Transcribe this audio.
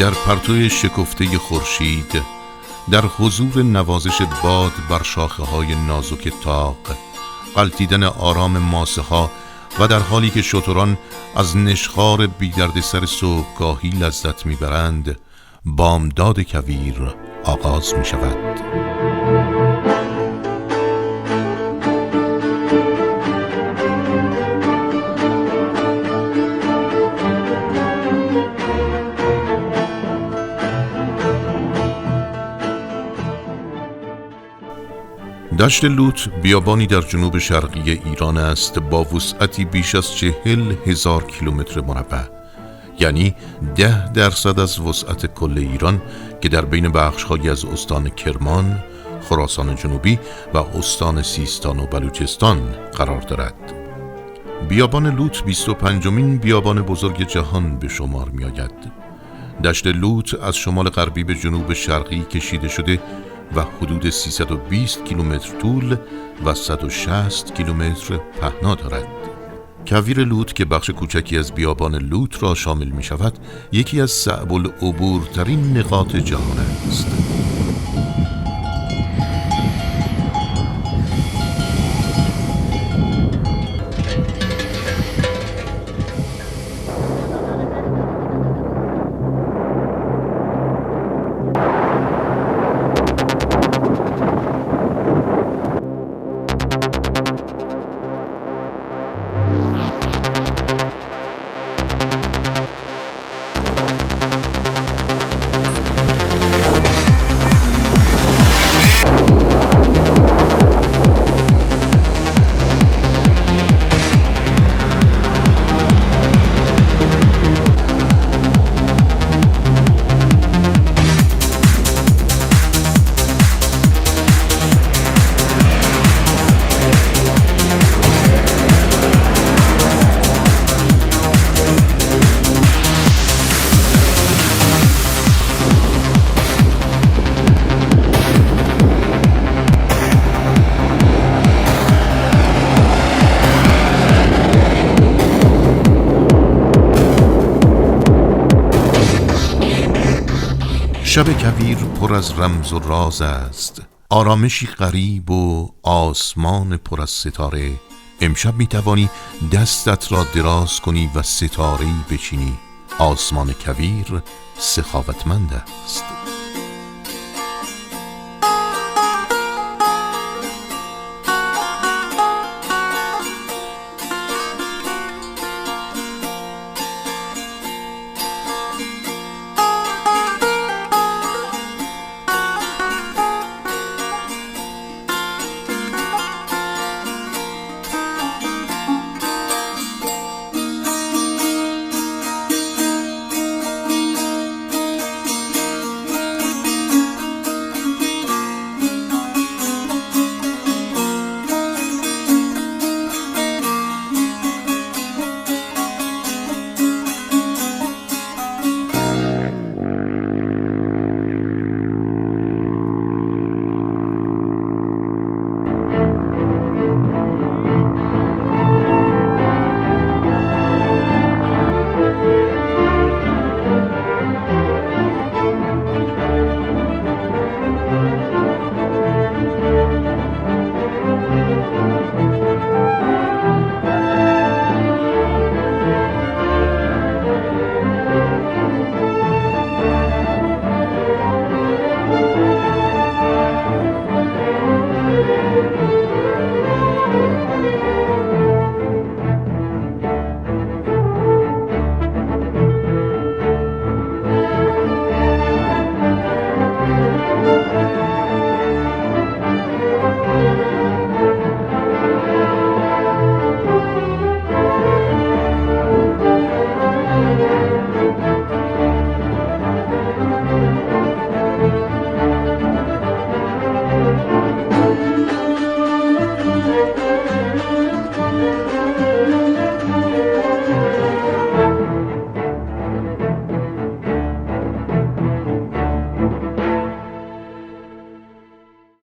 در پرتو شکفته خورشید، در حضور نوازش باد بر شاخه های نازک تاق، غلتیدن آرام ماسه ها و در حالی که شتران از نشخوار بی دردسر صبحگاهی لذت میبرند، بامداد کویر آغاز می شود. دشت لوت بیابانی در جنوب شرقی ایران است با وسعتی بیش از 40,000 کیلومتر مربع، یعنی 10% از وسعت کل ایران که در بین بخش‌هایی از استان کرمان، خراسان جنوبی و استان سیستان و بلوچستان قرار دارد. بیابان لوت 25مین بیابان بزرگ جهان به شمار می آید. دشت لوت از شمال غربی به جنوب شرقی کشیده شده و حدود 320 کیلومتر طول و 160 کیلومتر پهنا دارد. کویر لوت که بخش کوچکی از بیابان لوت را شامل می شود، یکی از صعب العبورترین نقاط جهان است. شب کویر پر از رمز و راز است، آرامشی غریب و آسمان پر از ستاره. امشب می توانی دستت را دراز کنی و ستاره‌ای بچینی. آسمان کویر سخاوتمند است.